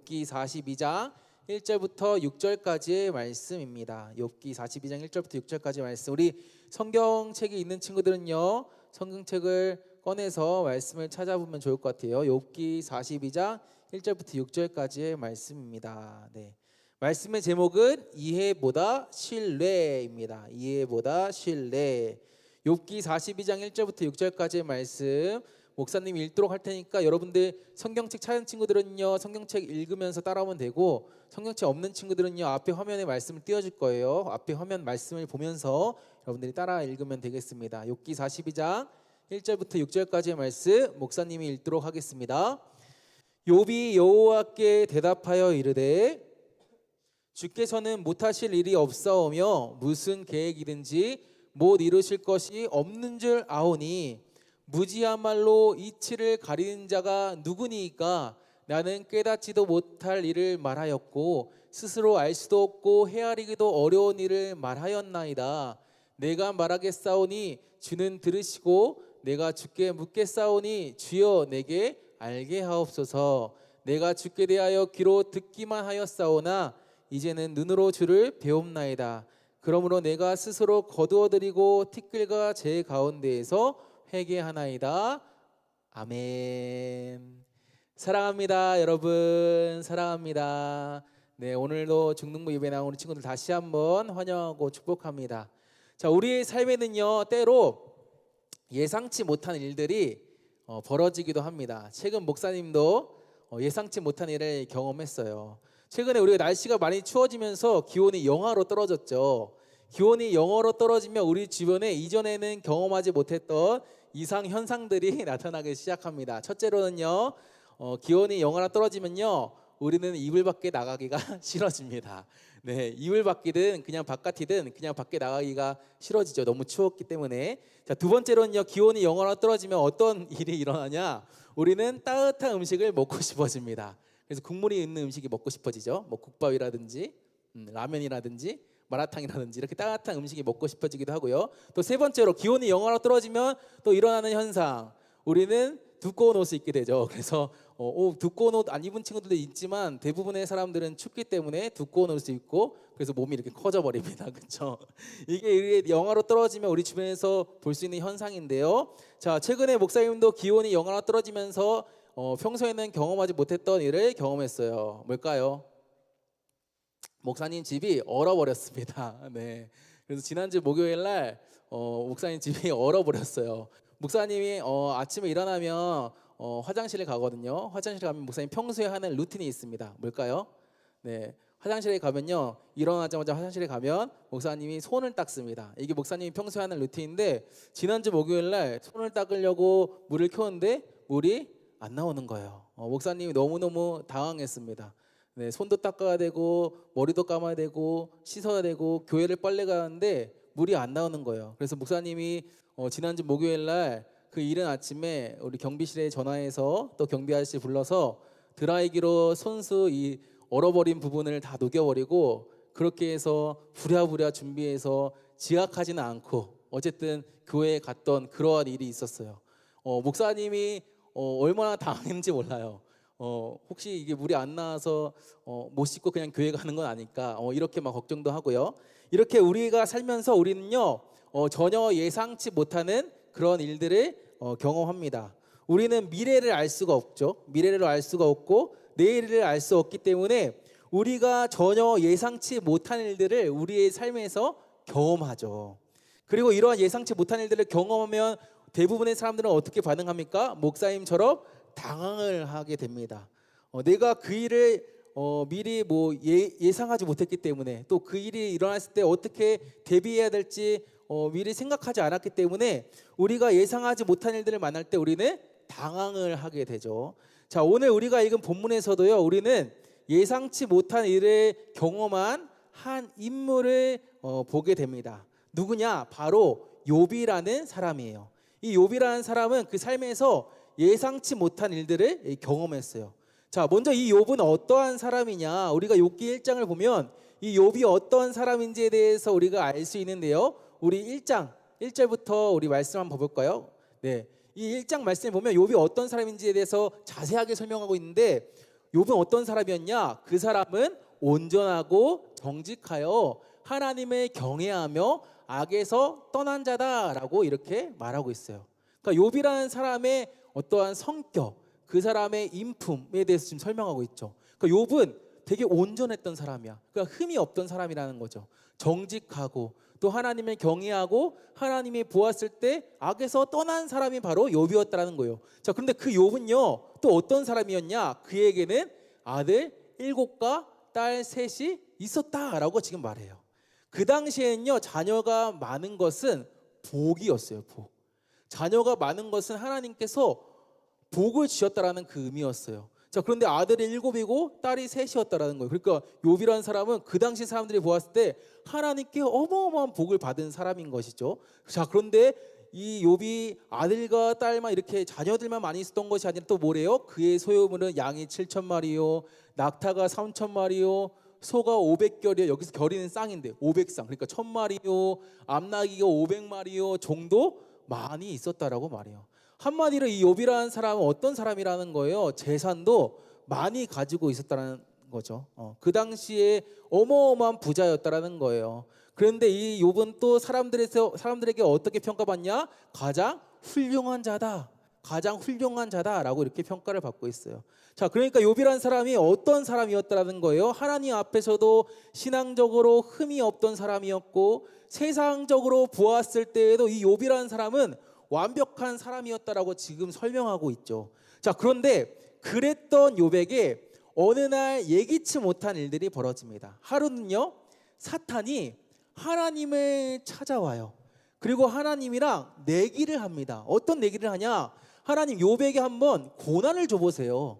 욥기 42장 1절부터 6절까지의 말씀입니다. 욥기 42장 1절부터 6절까지 말씀. 우리 성경책이 있는 친구들은요, 성경책을 꺼내서 말씀을 찾아보면 좋을 것 같아요. 욥기 42장 1절부터 6절까지의 말씀입니다. 네. 말씀의 제목은 이해보다 신뢰입니다. 이해보다 신뢰. 욥기 42장 1절부터 6절까지의 말씀 목사님이 읽도록 할 테니까 여러분들 성경책 찾은 친구들은요, 성경책 읽으면서 따라오면 되고, 성경책 없는 친구들은요, 앞에 화면에 말씀을 띄워줄 거예요. 앞에 화면 말씀을 보면서 여러분들이 따라 읽으면 되겠습니다. 욥기 42장 1절부터 6절까지의 말씀 목사님이 읽도록 하겠습니다. 욥이 여호와께 대답하여 이르되 주께서는 못하실 일이 없사오며 무슨 계획이든지 못 이루실 것이 없는 줄 아오니 무지한 말로 이치를 가리는 자가 누구니이까. 나는 깨닫지도 못할 일을 말하였고 스스로 알 수도 없고 헤아리기도 어려운 일을 말하였나이다. 내가 말하겠사오니 주는 들으시고 내가 주께 묻겠사오니 주여 내게 알게 하옵소서. 내가 주께 대하여 귀로 듣기만 하였사오나 이제는 눈으로 주를 배웁나이다. 그러므로 내가 스스로 거두어드리고 티끌과 제 가운데에서 회개하나이다. 아멘. 사랑합니다, 여러분. 사랑합니다. 네, 오늘도 중등부 예배 나온 우리 친구들 다시 한번 환영하고 축복합니다. 자, 우리의 삶에는요, 때로 예상치 못한 일들이 벌어지기도 합니다. 최근 목사님도 예상치 못한 일을 경험했어요. 최근에 우리가 날씨가 많이 추워지면서 기온이 영하로 떨어졌죠. 기온이 영하로 떨어지면 우리 주변에 이전에는 경험하지 못했던 이상 현상들이 나타나기 시작합니다. 첫째로는요, 기온이 영하로 떨어지면요, 우리는 이불 밖에 나가기가 싫어집니다. 네, 이불 밖이든 그냥 바깥이든 그냥 밖에 나가기가 싫어지죠. 너무 추웠기 때문에. 자, 두 번째로는요, 기온이 영하로 떨어지면 어떤 일이 일어나냐? 우리는 따뜻한 음식을 먹고 싶어집니다. 그래서 국물이 있는 음식이 먹고 싶어지죠. 뭐 국밥이라든지 라면이라든지 마라탕이라든지 이렇게 따뜻한 음식이 먹고 싶어지기도 하고요. 또 세 번째로 기온이 영하로 떨어지면 또 일어나는 현상, 우리는 두꺼운 옷을 입게 되죠. 그래서 두꺼운 옷 안 입은 친구들도 있지만 대부분의 사람들은 춥기 때문에 두꺼운 옷을 입고 그래서 몸이 이렇게 커져 버립니다. 그렇죠? 이게 영하로 떨어지면 우리 주변에서 볼 수 있는 현상인데요. 자, 최근에 목사님도 기온이 영하로 떨어지면서 평소에는 경험하지 못했던 일을 경험했어요. 뭘까요? 목사님 집이 얼어버렸습니다. 네. 그래서 지난주 목요일 날 목사님 집이 얼어버렸어요. 목사님이 아침에 일어나면 화장실에 가거든요. 화장실에 가면 목사님 평소에 하는 루틴이 있습니다. 뭘까요? 네. 화장실에 가면요, 일어나자마자 화장실에 가면 목사님이 손을 닦습니다. 이게 목사님이 평소에 하는 루틴인데 지난주 목요일 날 손을 닦으려고 물을 켰는데 물이 안 나오는 거예요. 목사님이 너무너무 당황했습니다. 네, 손도 닦아야 되고 머리도 감아야 되고 씻어야 되고 교회를 빨래 가는데 물이 안 나오는 거예요. 그래서 목사님이 지난주 목요일 날 그 이른 아침에 우리 경비실에 전화해서 또 경비 아저씨 불러서 드라이기로 손수 이 얼어버린 부분을 다 녹여버리고 그렇게 해서 부랴부랴 준비해서 지각하지는 않고 어쨌든 교회에 갔던 그러한 일이 있었어요. 목사님이 얼마나 당했는지 몰라요. 혹시 이게 물이 안 나와서 못 씻고 그냥 교회 가는 건 아닐까, 이렇게 막 걱정도 하고요. 이렇게 우리가 살면서 우리는요, 전혀 예상치 못하는 그런 일들을 경험합니다. 우리는 미래를 알 수가 없죠. 미래를 알 수가 없고 내일을 알 수 없기 때문에 우리가 전혀 예상치 못한 일들을 우리의 삶에서 경험하죠. 그리고 이러한 예상치 못한 일들을 경험하면 대부분의 사람들은 어떻게 반응합니까? 목사님처럼 당황을 하게 됩니다. 내가 그 일을 미리 예상하지 못했기 때문에 또 그 일이 일어났을 때 어떻게 대비해야 될지 미리 생각하지 않았기 때문에 우리가 예상하지 못한 일들을 만날 때 우리는 당황을 하게 되죠. 자, 오늘 우리가 읽은 본문에서도요, 우리는 예상치 못한 일을 경험한 한 인물을 보게 됩니다. 누구냐? 바로 욥이라는 사람이에요. 이 욥이라는 사람은 그 삶에서 예상치 못한 일들을 경험했어요. 자, 먼저 이 욥은 어떠한 사람이냐? 우리가 욥기 1장을 보면 이 욥이 어떤 사람인지에 대해서 우리가 알 수 있는데요. 우리 1장 1절부터 우리 말씀 한번 볼까요? 네, 이 1장 말씀을 보면 욥이 어떤 사람인지에 대해서 자세하게 설명하고 있는데 욥은 어떤 사람이었냐? 그 사람은 온전하고 정직하여 하나님을 경외하며 악에서 떠난 자다라고 이렇게 말하고 있어요. 그러니까 욥이라는 사람의 어떠한 성격, 그 사람의 인품에 대해서 지금 설명하고 있죠. 그러니까 욥은 되게 온전했던 사람이야. 그러니까 흠이 없던 사람이라는 거죠. 정직하고 또 하나님을 경외하고 하나님이 보았을 때 악에서 떠난 사람이 바로 욥이었다라는 거예요. 자, 그런데 그 욥은요 또 어떤 사람이었냐? 그에게는 아들 7과 딸 3이 있었다라고 지금 말해요. 그 당시에는요 자녀가 많은 것은 복이었어요. 복. 자녀가 많은 것은 하나님께서 복을 주셨다라는 그 의미였어요. 자, 그런데 아들이 7이고 딸이 3이었다라는 거예요. 그러니까 욥이라는 사람은 그 당시 사람들이 보았을 때 하나님께 어마어마한 복을 받은 사람인 것이죠. 자, 그런데 이 욥이 아들과 딸만 이렇게 자녀들만 많이 있었던 것이 아니라 또 뭐래요? 그의 소유물은 양이 7,000마리요, 낙타가 3,000마리요, 소가 500결이요. 여기서 결이는 쌍인데 500쌍. 그러니까 1,000마리요, 암나귀가 500마리요 정도 많이 있었다라고 말해요. 한마디로 이 욥이라는 사람은 어떤 사람이라는 거예요? 재산도 많이 가지고 있었다는 거죠. 그 당시에 어마어마한 부자였다라는 거예요. 그런데 이 욥은 또 사람들에게 어떻게 평가받냐? 가장 훌륭한 자다. 가장 훌륭한 자다라고 이렇게 평가를 받고 있어요. 자, 그러니까 욥이라는 사람이 어떤 사람이었다라는 거예요? 하나님 앞에서도 신앙적으로 흠이 없던 사람이었고 세상적으로 보았을 때에도 이 욥이라는 사람은 완벽한 사람이었다라고 지금 설명하고 있죠. 자, 그런데 그랬던 욥에게 어느 날 예기치 못한 일들이 벌어집니다. 하루는요 사탄이 하나님을 찾아와요. 그리고 하나님이랑 내기를 합니다. 어떤 내기를 하냐? 하나님 욥에게 한번 고난을 줘보세요.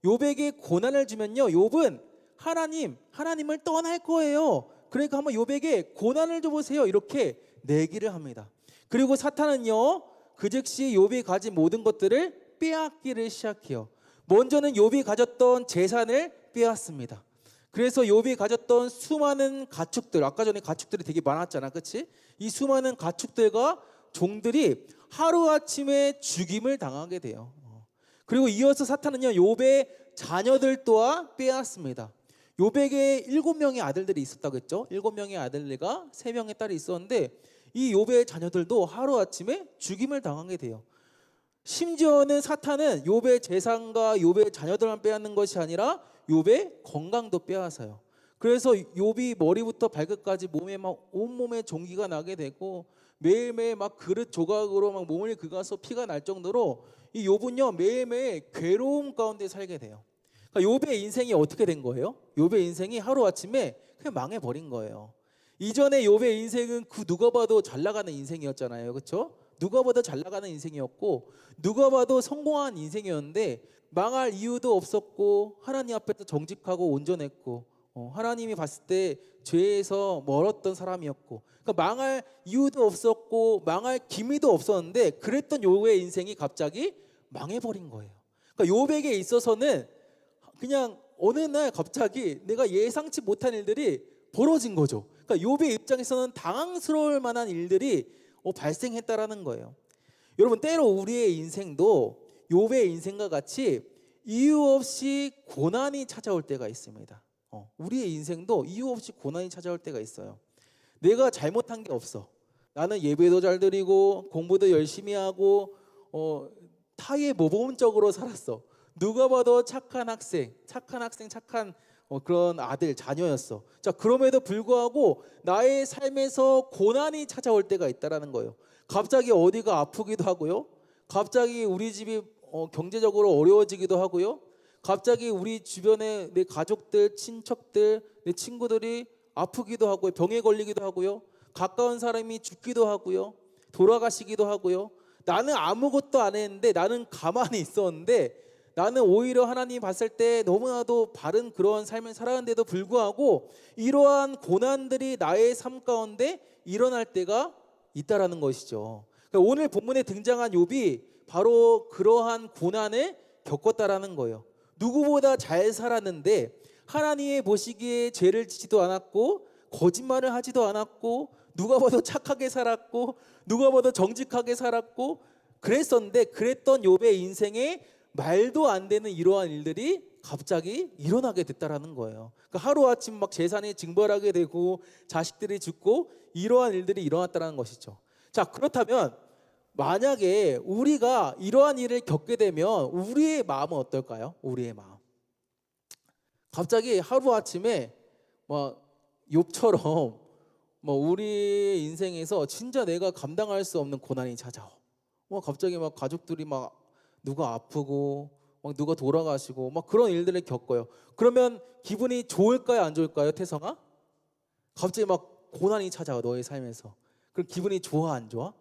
욥에게 고난을 주면요 욥은 하나님을 떠날 거예요. 그러니까 한번 욥에게 고난을 줘보세요. 이렇게 내기를 합니다. 그리고 사탄은요 그 즉시 욥이 가진 모든 것들을 빼앗기를 시작해요. 먼저는 욥이 가졌던 재산을 빼앗습니다. 그래서 욥이 가졌던 수많은 가축들, 아까 전에 가축들이 되게 많았잖아, 그렇지? 이 수많은 가축들과 종들이 하루아침에 죽임을 당하게 돼요. 그리고 이어서 사탄은요 욥의 자녀들 또한 빼앗습니다. 욥에게 7명의 아들들이 있었다고 했죠. 7명의 아들들과 3명의 딸이 있었는데 이 욥의 자녀들도 하루아침에 죽임을 당하게 돼요. 심지어는 사탄은 욥의 재산과 욥의 자녀들만 빼앗는 것이 아니라 욥의 건강도 빼앗아요. 그래서 욥이 머리부터 발끝까지 몸에 막 온몸에 종기가 나게 되고 매일매일 막 그릇 조각으로 막 몸을 긁어서 피가 날 정도로 이 욥은요 매일매일 괴로움 가운데 살게 돼요. 그러니까 욥의 인생이 어떻게 된 거예요? 욥의 인생이 하루아침에 그냥 망해버린 거예요. 이전에 욥의 인생은 그 누가 봐도 잘 나가는 인생이었잖아요. 그렇죠? 누가 봐도 잘 나가는 인생이었고 누가 봐도 성공한 인생이었는데 망할 이유도 없었고 하나님 앞에서 정직하고 온전했고 하나님이 봤을 때 죄에서 멀었던 사람이었고 그러니까 망할 이유도 없었고 망할 기미도 없었는데 그랬던 욥의 인생이 갑자기 망해버린 거예요. 그러니까 욥에게 있어서는 그냥 어느 날 갑자기 내가 예상치 못한 일들이 벌어진 거죠. 그러니까 욥의 입장에서는 당황스러울 만한 일들이 발생했다라는 거예요. 여러분 때로 우리의 인생도 욥의 인생과 같이 이유 없이 고난이 찾아올 때가 있습니다. 우리의 인생도 이유 없이 고난이 찾아올 때가 있어요. 내가 잘못한 게 없어. 나는 예배도 잘 드리고 공부도 열심히 하고 타의 모범적으로 살았어. 누가 봐도 착한 학생, 착한 그런 아들, 자녀였어. 자, 그럼에도 불구하고 나의 삶에서 고난이 찾아올 때가 있다라는 거예요. 갑자기 어디가 아프기도 하고요. 갑자기 우리 집이 경제적으로 어려워지기도 하고요. 갑자기 우리 주변에 내 가족들, 친척들, 내 친구들이 아프기도 하고요. 병에 걸리기도 하고요. 가까운 사람이 죽기도 하고요. 돌아가시기도 하고요. 나는 아무것도 안 했는데 나는 가만히 있었는데 나는 오히려 하나님이 봤을 때 너무나도 바른 그런 삶을 살아가는데도 불구하고 이러한 고난들이 나의 삶 가운데 일어날 때가 있다라는 것이죠. 그러니까 오늘 본문에 등장한 욥이 바로 그러한 고난을 겪었다라는 거예요. 누구보다 잘 살았는데 하나님이 보시기에 죄를 지지도 않았고 거짓말을 하지도 않았고 누가 봐도 착하게 살았고 누가 봐도 정직하게 살았고 그랬었는데 그랬던 욥의 인생에 말도 안 되는 이러한 일들이 갑자기 일어나게 됐다라는 거예요. 그러니까 하루아침 막 재산이 증발하게 되고 자식들이 죽고 이러한 일들이 일어났다는 것이죠. 자, 그렇다면 만약에 우리가 이러한 일을 겪게 되면 우리의 마음은 어떨까요? 우리의 마음. 갑자기 하루아침에 막 욥처럼 우리 인생에서 진짜 내가 감당할 수 없는 고난이 찾아와. 갑자기 막 가족들이 막 누가 아프고 막 누가 돌아가시고 막 그런 일들을 겪어요. 그러면 기분이 좋을까요, 안 좋을까요, 태성아? 갑자기 막 고난이 찾아와 너의 삶에서. 그럼 기분이 좋아, 안 좋아?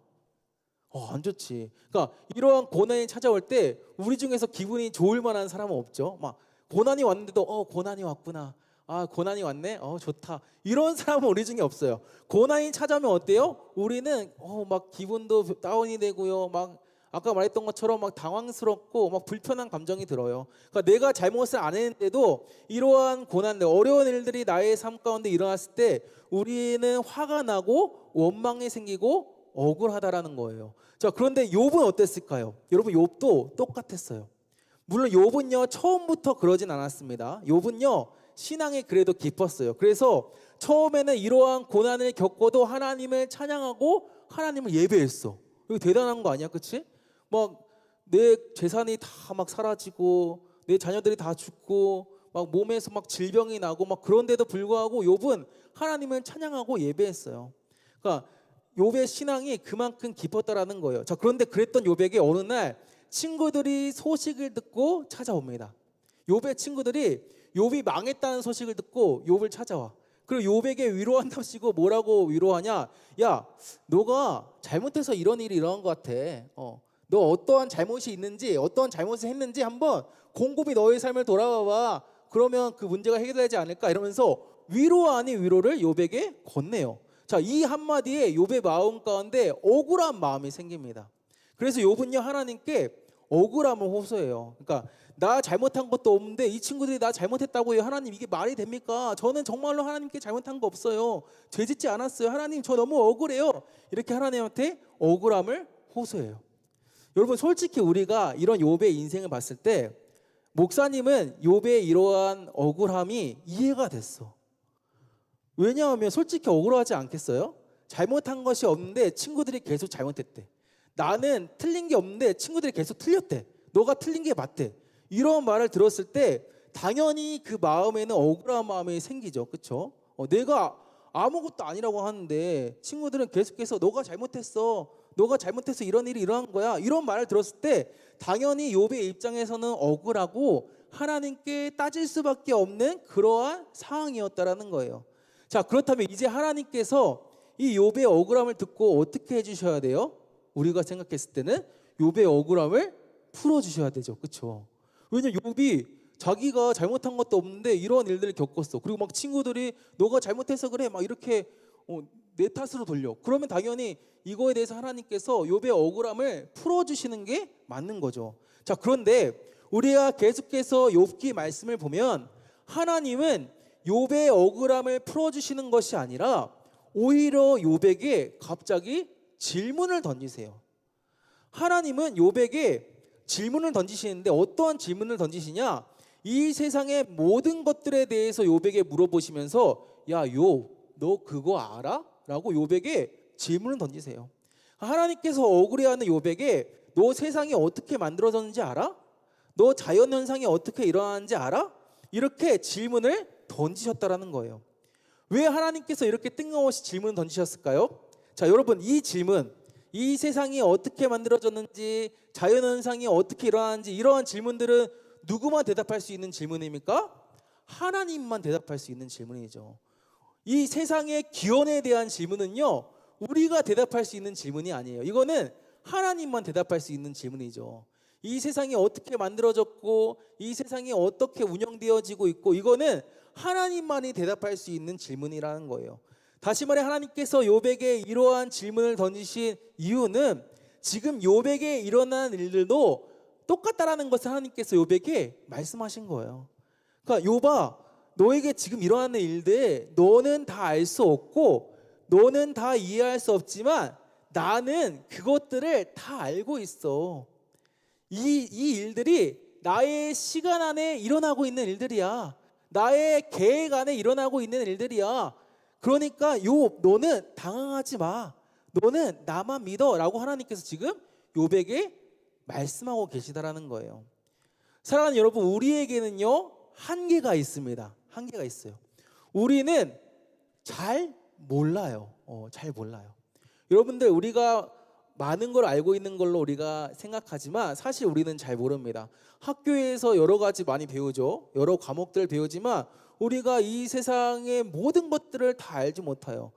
안 좋지. 그러니까 이러한 고난이 찾아올 때 우리 중에서 기분이 좋을 만한 사람은 없죠. 막 고난이 왔는데도 고난이 왔구나. 아, 고난이 왔네. 좋다. 이런 사람은 우리 중에 없어요. 고난이 찾아오면 어때요? 우리는 막 기분도 다운이 되고요. 막 아까 말했던 것처럼 막 당황스럽고 막 불편한 감정이 들어요. 그러니까 내가 잘못을 안 했는데도 이러한 고난들, 어려운 일들이 나의 삶 가운데 일어났을 때 우리는 화가 나고 원망이 생기고 억울하다라는 거예요. 자, 그런데 욥은 어땠을까요? 여러분, 욥도 똑같았어요. 물론 욥은요 처음부터 그러진 않았습니다. 욥은요 신앙이 그래도 깊었어요. 그래서 처음에는 이러한 고난을 겪어도 하나님을 찬양하고 하나님을 예배했어. 이거 대단한 거 아니야, 그렇지? 막 내 재산이 다 막 사라지고 내 자녀들이 다 죽고 막 몸에서 막 질병이 나고 막 그런데도 불구하고 욥은 하나님을 찬양하고 예배했어요. 그러니까 욥의 신앙이 그만큼 깊었다라는 거예요. 자, 그런데 그랬던 욥에게 어느 날 친구들이 소식을 듣고 찾아옵니다. 욥의 친구들이 욥이 망했다는 소식을 듣고 욥을 찾아와. 그리고 욥에게 위로한답시고 뭐라고 위로하냐? 야, 너가 잘못해서 이런 일이 일어난 것 같아. 너 어떠한 잘못이 있는지, 어떠한 잘못을 했는지 한번 곰곰이 너의 삶을 돌아봐봐. 그러면 그 문제가 해결되지 않을까? 이러면서 위로 아닌 위로를 욥에게 건네요. 자, 이 한마디에 욥의 마음 가운데 억울한 마음이 생깁니다. 그래서 욥은요 하나님께 억울함을 호소해요. 그러니까 나 잘못한 것도 없는데 이 친구들이 나 잘못했다고 해요. 하나님, 이게 말이 됩니까? 저는 정말로 하나님께 잘못한 거 없어요. 죄짓지 않았어요. 하나님, 저 너무 억울해요. 이렇게 하나님한테 억울함을 호소해요. 여러분, 솔직히 우리가 이런 욥의 인생을 봤을 때 목사님은 욥의 이러한 억울함이 이해가 됐어. 왜냐하면 솔직히 억울하지 않겠어요? 잘못한 것이 없는데 친구들이 계속 잘못했대. 나는 틀린 게 없는데 친구들이 계속 틀렸대. 너가 틀린 게 맞대. 이런 말을 들었을 때 당연히 그 마음에는 억울한 마음이 생기죠. 그렇죠? 내가 아무것도 아니라고 하는데 친구들은 계속해서 너가 잘못했어. 너가 잘못해서 이런 일이 일어난 거야. 이런 말을 들었을 때 당연히 욥의 입장에서는 억울하고 하나님께 따질 수밖에 없는 그러한 상황이었다라는 거예요. 자, 그렇다면 이제 하나님께서 이 욥의 억울함을 듣고 어떻게 해주셔야 돼요? 우리가 생각했을 때는 욥의 억울함을 풀어주셔야 되죠. 그렇죠? 왜냐면 욥이 자기가 잘못한 것도 없는데 이런 일들을 겪었어. 그리고 막 친구들이 너가 잘못해서 그래 막 이렇게 내 탓으로 돌려. 그러면 당연히 이거에 대해서 하나님께서 욥의 억울함을 풀어주시는 게 맞는 거죠. 자, 그런데 우리가 계속해서 욥기 말씀을 보면 하나님은 욥의 억울함을 풀어주시는 것이 아니라 오히려 욥에게 갑자기 질문을 던지세요. 하나님은 욥에게 질문을 던지시는데 어떠한 질문을 던지시냐? 이 세상의 모든 것들에 대해서 욥에게 물어보시면서 야, 욥, 너 그거 알아? 라고 욥에게 질문을 던지세요. 하나님께서 억울해하는 욥에게 너 세상이 어떻게 만들어졌는지 알아? 너 자연현상이 어떻게 일어나는지 알아? 이렇게 질문을 던지셨다라는 거예요. 왜 하나님께서 이렇게 뜬금없이 질문을 던지셨을까요? 자, 여러분, 이 질문, 이 세상이 어떻게 만들어졌는지, 자연현상이 어떻게 일어나는지 이러한 질문들은 누구만 대답할 수 있는 질문입니까? 하나님만 대답할 수 있는 질문이죠. 이 세상의 기원에 대한 질문은요, 우리가 대답할 수 있는 질문이 아니에요. 이거는 하나님만 대답할 수 있는 질문이죠. 이 세상이 어떻게 만들어졌고 이 세상이 어떻게 운영되어지고 있고 이거는 하나님만이 대답할 수 있는 질문이라는 거예요. 다시 말해 하나님께서 욥에게 이러한 질문을 던지신 이유는 지금 욥에게 일어난 일들도 똑같다라는 것을 하나님께서 욥에게 말씀하신 거예요. 그러니까 욥아, 너에게 지금 일어나는 일들 너는 다 알 수 없고 너는 다 이해할 수 없지만 나는 그것들을 다 알고 있어. 이 일들이 나의 시간 안에 일어나고 있는 일들이야. 나의 계획 안에 일어나고 있는 일들이야. 그러니까 욥, 너는 당황하지 마. 너는 나만 믿어 라고 하나님께서 지금 욥에게 말씀하고 계시다라는 거예요. 사랑하는 여러분, 우리에게는요 한계가 있습니다. 한계가 있어요. 우리는 잘 몰라요. 잘 몰라요. 여러분들, 우리가 많은 걸 알고 있는 걸로 우리가 생각하지만 사실 우리는 잘 모릅니다. 학교에서 여러 가지 많이 배우죠. 여러 과목들을 배우지만 우리가 이 세상의 모든 것들을 다 알지 못해요.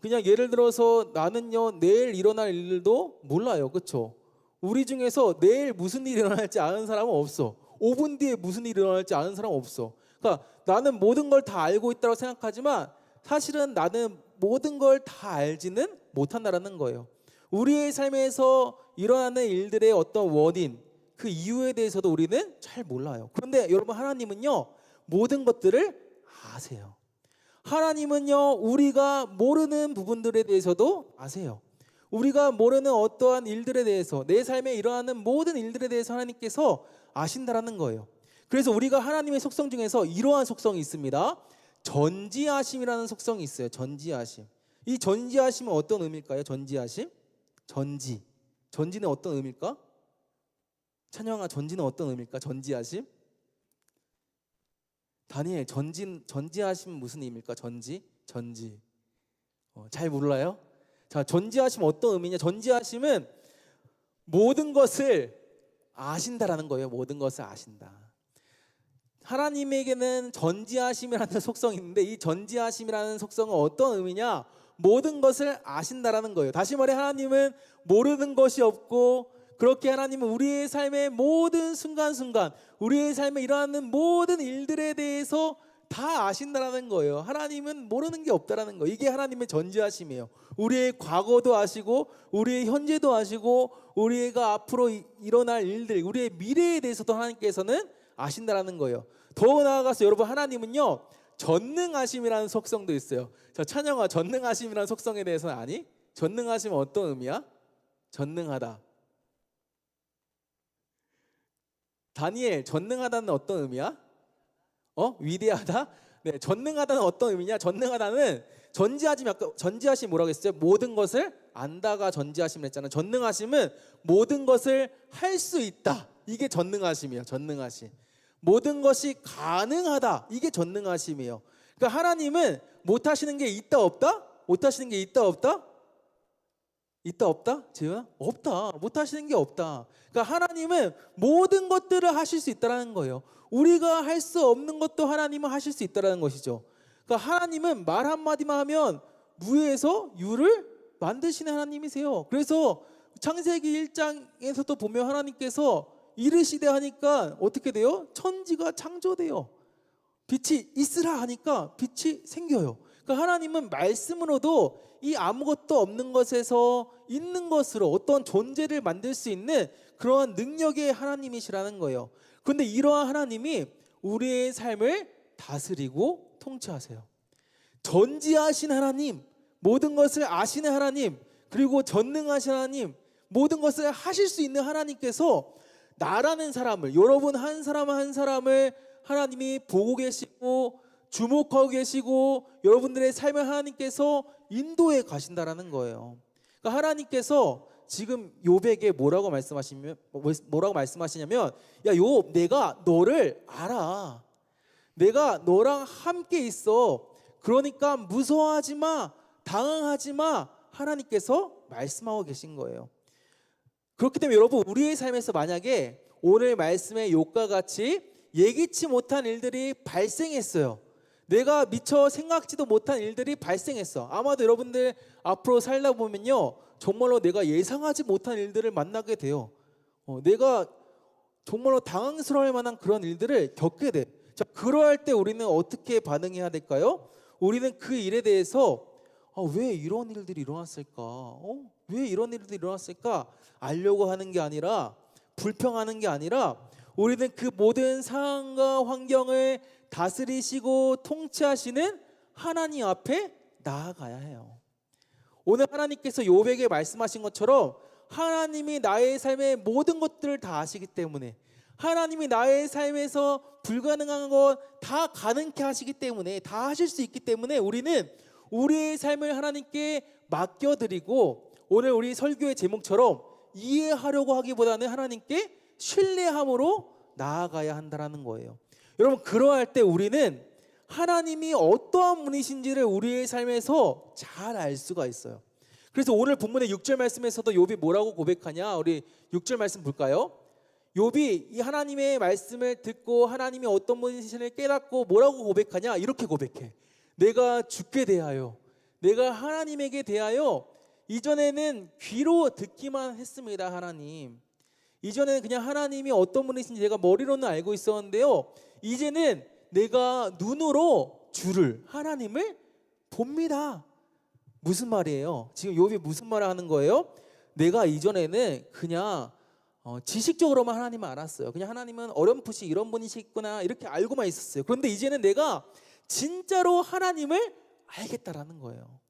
그냥 예를 들어서 나는요 내일 일어날 일들도 몰라요. 그렇죠? 우리 중에서 내일 무슨 일이 일어날지 아는 사람은 없어. 5분 뒤에 무슨 일이 일어날지 아는 사람은 없어. 그러니까 나는 모든 걸 다 알고 있다고 생각하지만 사실은 나는 모든 걸 다 알지는 못한다라는 거예요. 우리의 삶에서 일어나는 일들의 어떤 원인, 그 이유에 대해서도 우리는 잘 몰라요. 그런데 여러분, 하나님은요 모든 것들을 아세요. 하나님은요 우리가 모르는 부분들에 대해서도 아세요. 우리가 모르는 어떠한 일들에 대해서, 내 삶에 일어나는 모든 일들에 대해서 하나님께서 아신다라는 거예요. 그래서 우리가 하나님의 속성 중에서 이러한 속성이 있습니다. 전지하심이라는 속성이 있어요. 전지하심. 이 전지하심은 어떤 의미일까요? 전지하심? 전지는 어떤 의미일까? 찬영아, 전지는 어떤 의미일까? 전지하심? 다니엘, 전지하심 무슨 의미일까? 전지. 잘 몰라요? 자, 전지하심 어떤 의미냐? 전지하심은 모든 것을 아신다라는 거예요. 모든 것을 아신다. 하나님에게는 전지하심이라는 속성이 있는데 이 전지하심이라는 속성은 어떤 의미냐? 모든 것을 아신다라는 거예요. 다시 말해, 하나님은 모르는 것이 없고, 그렇게 하나님은 우리의 삶의 모든 순간순간, 우리의 삶에 일어나는 모든 일들에 대해서 다 아신다라는 거예요. 하나님은 모르는 게 없다라는 거예요. 이게 하나님의 전지하심이에요. 우리의 과거도 아시고, 우리의 현재도 아시고, 우리가 앞으로 일어날 일들, 우리의 미래에 대해서도 하나님께서는 아신다라는 거예요. 더 나아가서 여러분, 하나님은요 전능하심이라는 속성도 있어요. 자, 찬영아, 전능하심이라는 속성에 대해서는 아니? 전능하심은 어떤 의미야? 전능하다. 다니엘, 전능하다는 어떤 의미야? 위대하다? 네, 전능하다는 어떤 의미냐? 전능하다는 전지하심 뭐라고 했어요? 모든 것을 안다가 전지하심을 했잖아요. 전능하심은 모든 것을 할 수 있다. 이게 전능하심이에요. 전능하심. 모든 것이 가능하다. 이게 전능하심이에요. 그러니까 하나님은 못하시는 게 있다 없다? 못하시는 게 있다 없다? 있다 없다? 지우야? 없다. 못하시는 게 없다. 그러니까 하나님은 모든 것들을 하실 수 있다는 거예요. 우리가 할 수 없는 것도 하나님은 하실 수 있다는 것이죠. 그러니까 하나님은 말 한마디만 하면 무에서 유를 만드시는 하나님이세요. 그래서 창세기 1장에서도 보면 하나님께서 이르시되 하니까 어떻게 돼요? 천지가 창조돼요. 빛이 있으라 하니까 빛이 생겨요. 그러니까 하나님은 말씀으로도 이 아무것도 없는 것에서 있는 것으로 어떤 존재를 만들 수 있는 그러한 능력의 하나님이시라는 거예요. 그런데 이러한 하나님이 우리의 삶을 다스리고 통치하세요. 전지하신 하나님, 모든 것을 아시는 하나님, 그리고 전능하신 하나님, 모든 것을 하실 수 있는 하나님께서 나라는 사람을, 여러분 한 사람 한 사람을 하나님이 보고 계시고 주목하고 계시고 여러분들의 삶을 하나님께서 인도해 가신다라는 거예요. 그러니까 하나님께서 지금 욥에게 뭐라고 말씀하시냐면, 야 욥, 내가 너를 알아. 내가 너랑 함께 있어. 그러니까 무서워하지 마, 당황하지 마. 하나님께서 말씀하고 계신 거예요. 그렇기 때문에 여러분, 우리의 삶에서 만약에 오늘 말씀의 욥과 같이 예기치 못한 일들이 발생했어요. 내가 미처 생각지도 못한 일들이 발생했어. 아마도 여러분들 앞으로 살다 보면요, 정말로 내가 예상하지 못한 일들을 만나게 돼요. 내가 정말로 당황스러울 만한 그런 일들을 겪게 돼. 자, 그러할 때 우리는 어떻게 반응해야 될까요? 우리는 그 일에 대해서 왜 이런 일들이 일어났을까? 왜 이런 일들이 일어났을까? 알려고 하는 게 아니라, 불평하는 게 아니라, 우리는 그 모든 상황과 환경을 다스리시고 통치하시는 하나님 앞에 나아가야 해요. 오늘 하나님께서 욥에게 말씀하신 것처럼 하나님이 나의 삶의 모든 것들을 다 아시기 때문에, 하나님이 나의 삶에서 불가능한 것 다 가능케 하시기 때문에, 다 하실 수 있기 때문에 우리는 우리의 삶을 하나님께 맡겨드리고, 오늘 우리 설교의 제목처럼 이해하려고 하기보다는 하나님께 신뢰함으로 나아가야 한다는 거예요. 여러분, 그러할 때 우리는 하나님이 어떠한 분이신지를 우리의 삶에서 잘 알 수가 있어요. 그래서 오늘 본문의 6절 말씀에서도 욥이 뭐라고 고백하냐, 우리 6절 말씀 볼까요? 욥이 이 하나님의 말씀을 듣고 하나님이 어떤 분이신지를 깨닫고 뭐라고 고백하냐, 이렇게 고백해. 내가 주께 대하여, 내가 하나님에게 대하여 이전에는 귀로 듣기만 했습니다. 하나님, 이전에는 그냥 하나님이 어떤 분이신지 내가 머리로는 알고 있었는데요, 이제는 내가 눈으로 주를, 하나님을 봅니다. 무슨 말이에요? 지금 욥이 무슨 말을 하는 거예요? 내가 이전에는 그냥 지식적으로만 하나님을 알았어요. 그냥 하나님은 어렴풋이 이런 분이시구나 이렇게 알고만 있었어요. 그런데 이제는 내가 진짜로 하나님을 알겠다라는 거예요.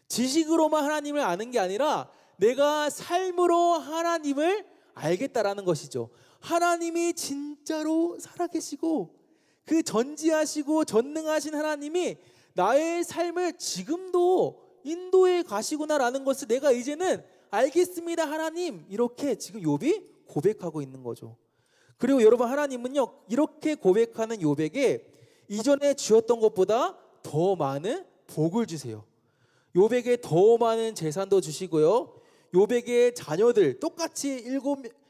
지식으로만 하나님을 아는 게 아니라 내가 삶으로 하나님을 알겠다라는 것이죠. 하나님이 진짜로 살아계시고 그 전지하시고 전능하신 하나님이 나의 삶을 지금도 인도해 가시구나라는 것을 내가 이제는 알겠습니다, 하나님. 이렇게 지금 욥이 고백하고 있는 거죠. 그리고 여러분, 하나님은요, 이렇게 고백하는 욥에게 이전에 주었던 것보다 더 많은 복을 주세요. 욥에게 더 많은 재산도 주시고요, 욥에게 자녀들 똑같이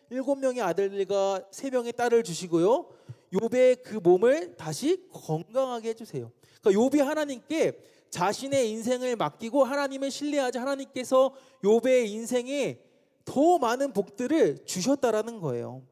일곱 명의 아들들과 3명의 딸을 주시고요, 욥의 그 몸을 다시 건강하게 해주세요. 그러니까 욥이 하나님께 자신의 인생을 맡기고 하나님을 신뢰하자 하나님께서 욥의 인생에 더 많은 복들을 주셨다라는 거예요.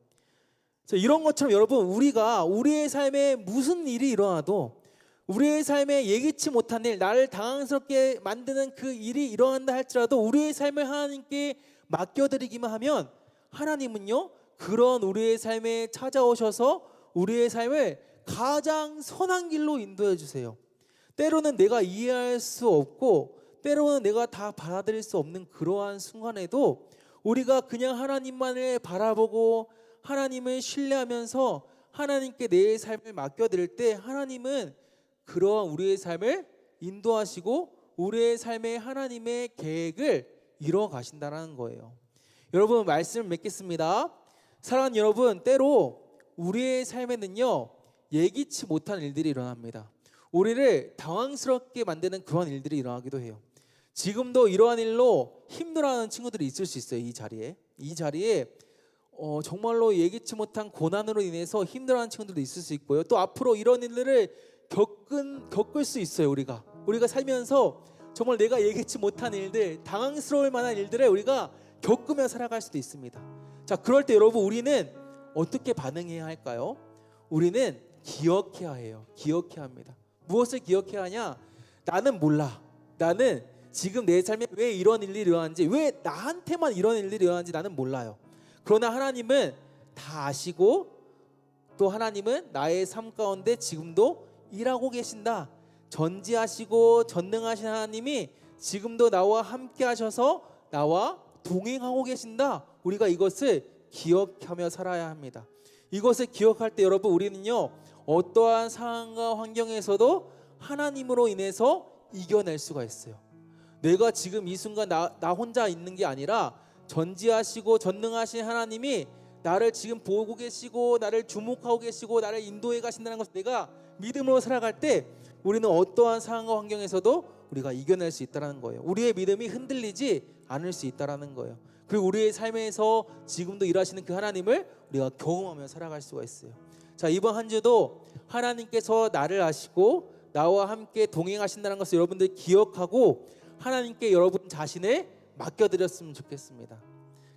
이런 것처럼 여러분, 우리가 우리의 삶에 무슨 일이 일어나도, 우리의 삶에 예기치 못한 일, 나를 당황스럽게 만드는 그 일이 일어난다 할지라도 우리의 삶을 하나님께 맡겨드리기만 하면 하나님은요, 그런 우리의 삶에 찾아오셔서 우리의 삶을 가장 선한 길로 인도해 주세요. 때로는 내가 이해할 수 없고 때로는 내가 다 받아들일 수 없는 그러한 순간에도 우리가 그냥 하나님만을 바라보고 하나님을 신뢰하면서 하나님께 내 삶을 맡겨드릴 때 하나님은 그러한 우리의 삶을 인도하시고 우리의 삶에 하나님의 계획을 이루어 가신다는 거예요. 여러분, 말씀을 맺겠습니다. 사랑하는 여러분, 때로 우리의 삶에는요, 예기치 못한 일들이 일어납니다. 우리를 당황스럽게 만드는 그런 일들이 일어나기도 해요. 지금도 이러한 일로 힘들어하는 친구들이 있을 수 있어요. 이 자리에 정말로 예기치 못한 고난으로 인해서 힘들어하는 친구들도 있을 수 있고요, 또 앞으로 이런 일들을 겪을 수 있어요. 우리가 살면서 정말 내가 예기치 못한 일들, 당황스러울 만한 일들을 우리가 겪으며 살아갈 수도 있습니다. 자, 그럴 때 여러분, 우리는 어떻게 반응해야 할까요? 우리는 기억해야 해요. 기억해야 합니다. 무엇을 기억해야 하냐? 나는 몰라. 나는 지금 내 삶에 왜 이런 일이 일어나는지, 왜 나한테만 이런 일들이 일어나는지 나는 몰라요. 그러나 하나님은 다 아시고 또 하나님은 나의 삶 가운데 지금도 일하고 계신다. 전지하시고 전능하신 하나님이 지금도 나와 함께 하셔서 나와 동행하고 계신다. 우리가 이것을 기억하며 살아야 합니다. 이것을 기억할 때 여러분, 우리는요, 어떠한 상황과 환경에서도 하나님으로 인해서 이겨낼 수가 있어요. 내가 지금 이 순간 나 혼자 있는 게 아니라 전지하시고 전능하신 하나님이 나를 지금 보고 계시고 나를 주목하고 계시고 나를 인도해 가신다는 것을 내가 믿음으로 살아갈 때 우리는 어떠한 상황과 환경에서도 우리가 이겨낼 수 있다는 거예요. 우리의 믿음이 흔들리지 않을 수 있다는 거예요. 그리고 우리의 삶에서 지금도 일하시는 그 하나님을 우리가 경험하며 살아갈 수가 있어요. 자, 이번 한 주도 하나님께서 나를 아시고 나와 함께 동행하신다는 것을 여러분들 기억하고 하나님께 여러분 자신을 맡겨드렸으면 좋겠습니다.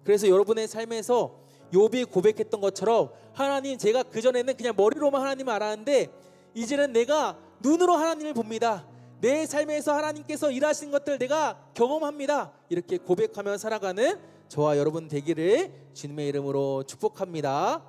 그래서 여러분의 삶에서 욥이 고백했던 것처럼, 하나님, 제가 그전에는 그냥 머리로만 하나님을 알았는데 이제는 내가 눈으로 하나님을 봅니다. 내 삶에서 하나님께서 일하신 것들 내가 경험합니다. 이렇게 고백하며 살아가는 저와 여러분 되기를 주님의 이름으로 축복합니다.